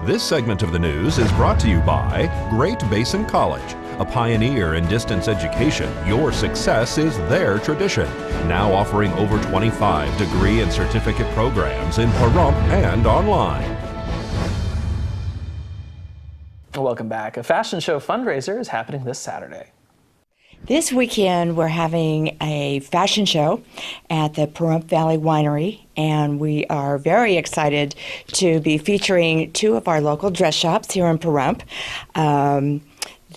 This segment of the news is brought to you by Great Basin College. A pioneer in distance education, your success is their tradition. Now offering over 25 degree and certificate programs in Pahrump and online. Welcome back. A fashion show fundraiser is happening this Saturday. This weekend, we're having a fashion show at the Pahrump Valley Winery, and we are very excited to be featuring two of our local dress shops here in Pahrump.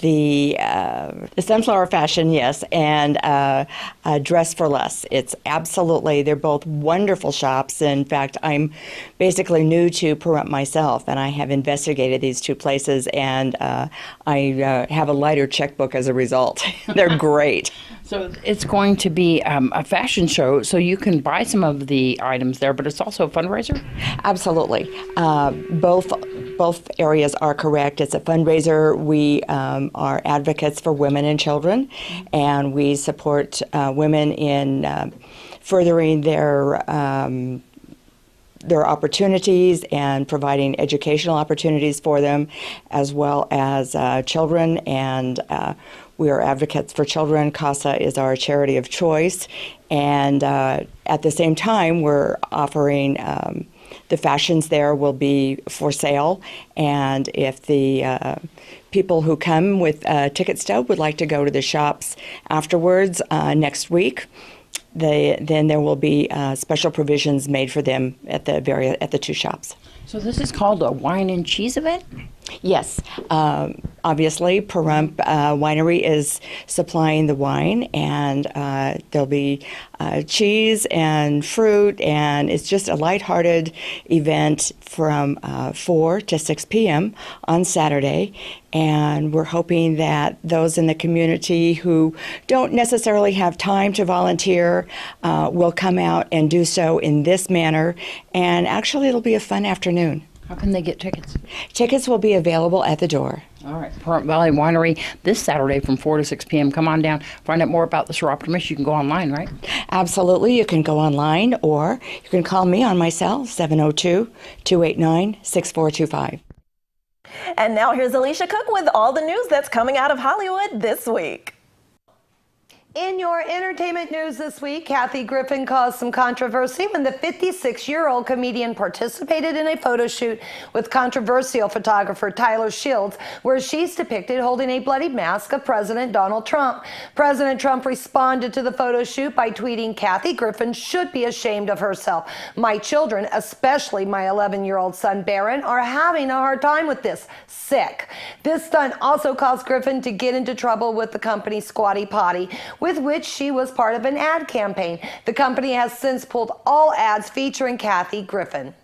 The Sunflower Fashion, yes, and Dress for Less. It's absolutely, they're both wonderful shops. In fact, I'm basically new to Pahrump myself, and I have investigated these two places, and I have a lighter checkbook as a result. They're great. So it's going to be a fashion show, so you can buy some of the items there, but it's also a fundraiser? Absolutely. Both areas are correct. It's a fundraiser. We are advocates for women and children, and we support women in furthering their opportunities and providing educational opportunities for them, as well as children, and we are advocates for children. CASA is our charity of choice, and at the same time, we're offering the fashions there will be for sale, and if the people who come with a ticket stub would like to go to the shops afterwards next week, then there will be special provisions made for them at the two shops. So this is called a wine and cheese event? Yes. Obviously, Pahrump Winery is supplying the wine, and there'll be cheese and fruit, and it's just a lighthearted event from 4 to 6 p.m. on Saturday. And we're hoping that those in the community who don't necessarily have time to volunteer will come out and do so in this manner. And actually, it'll be a fun afternoon. How can they get tickets? Tickets will be available at the door. All right, Pahrump Valley Winery this Saturday from 4 to 6 p.m. Come on down. Find out more about the Soroptimists. You can go online, right? Absolutely. You can go online, or you can call me on my cell, 702-289-6425. And now here's Alicia Cook with all the news that's coming out of Hollywood this week. In your entertainment news this week, Kathy Griffin caused some controversy when the 56-year-old comedian participated in a photo shoot with controversial photographer Tyler Shields, where she's depicted holding a bloody mask of President Donald Trump. President Trump responded to the photo shoot by tweeting, "Kathy Griffin should be ashamed of herself. My children, especially my 11-year-old son Barron, are having a hard time with this. Sick." This stunt also caused Griffin to get into trouble with the company Squatty Potty, with which she was part of an ad campaign. The company has since pulled all ads featuring Kathy Griffin.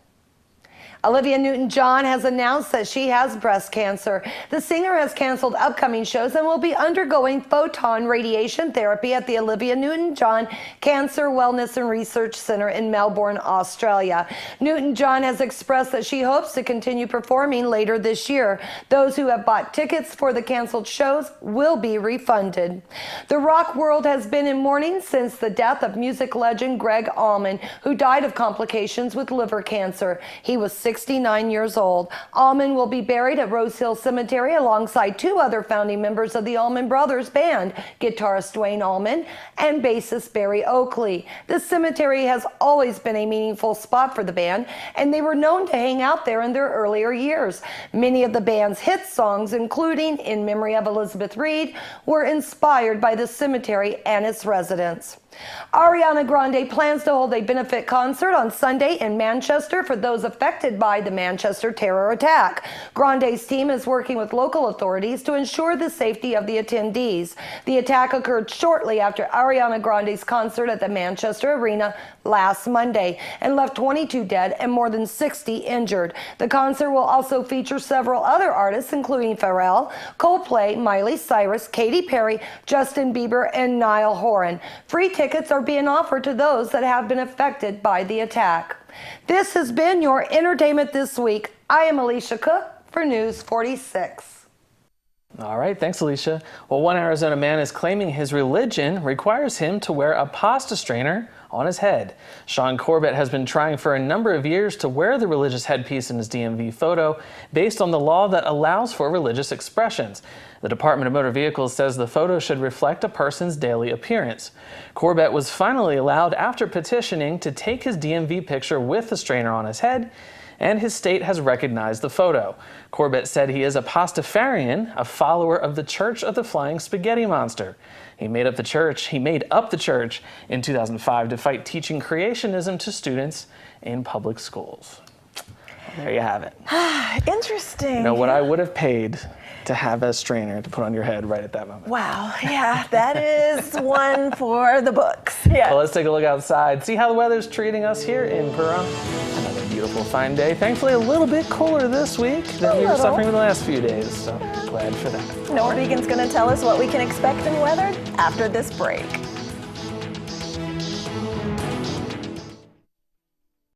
Olivia Newton-John has announced that she has breast cancer. The singer has canceled upcoming shows and will be undergoing photon radiation therapy at the Olivia Newton-John Cancer Wellness and Research Center in Melbourne, Australia. Newton-John has expressed that she hopes to continue performing later this year. Those who have bought tickets for the canceled shows will be refunded. The rock world has been in mourning since the death of music legend Greg Allman, who died of complications with liver cancer. He was 69 years old. Allman will be buried at Rose Hill Cemetery alongside two other founding members of the Allman Brothers Band, guitarist Dwayne Allman and bassist Barry Oakley. The cemetery has always been a meaningful spot for the band, and they were known to hang out there in their earlier years. Many of the band's hit songs, including In Memory of Elizabeth Reed, were inspired by the cemetery and its residents. Ariana Grande plans to hold a benefit concert on Sunday in Manchester for those affected by the Manchester terror attack. Grande's team is working with local authorities to ensure the safety of the attendees. The attack occurred shortly after Ariana Grande's concert at the Manchester Arena last Monday and left 22 dead and more than 60 injured. The concert will also feature several other artists, including Pharrell, Coldplay, Miley Cyrus, Katy Perry, Justin Bieber, and Niall Horan. Free tickets are being offered to those that have been affected by the attack. This has been your entertainment this week. I am Alicia Cook for News 46. All right, thanks, Alicia. Well, one Arizona man is claiming his religion requires him to wear a pasta strainer on his head. Sean Corbett has been trying for a number of years to wear the religious headpiece in his DMV photo based on the law that allows for religious expressions. The Department of Motor Vehicles says the photo should reflect a person's daily appearance. Corbett was finally allowed after petitioning to take his DMV picture with the strainer on his head, and his state has recognized the photo. Corbett said he is a Pastafarian, a follower of the Church of the Flying Spaghetti Monster. He made up the church in 2005 to fight teaching creationism to students in public schools. There you have it. Interesting. You know what I would have paid to have a strainer to put on your head right at that moment. Wow, yeah, that is one for the books. Yeah. Well, let's take a look outside, see how the weather's treating us here in Pahrump. Another beautiful, fine day. Thankfully, a little bit cooler this week than we were suffering with the last few days, so glad for that. Noah Began's going to tell us what we can expect in weather after this break.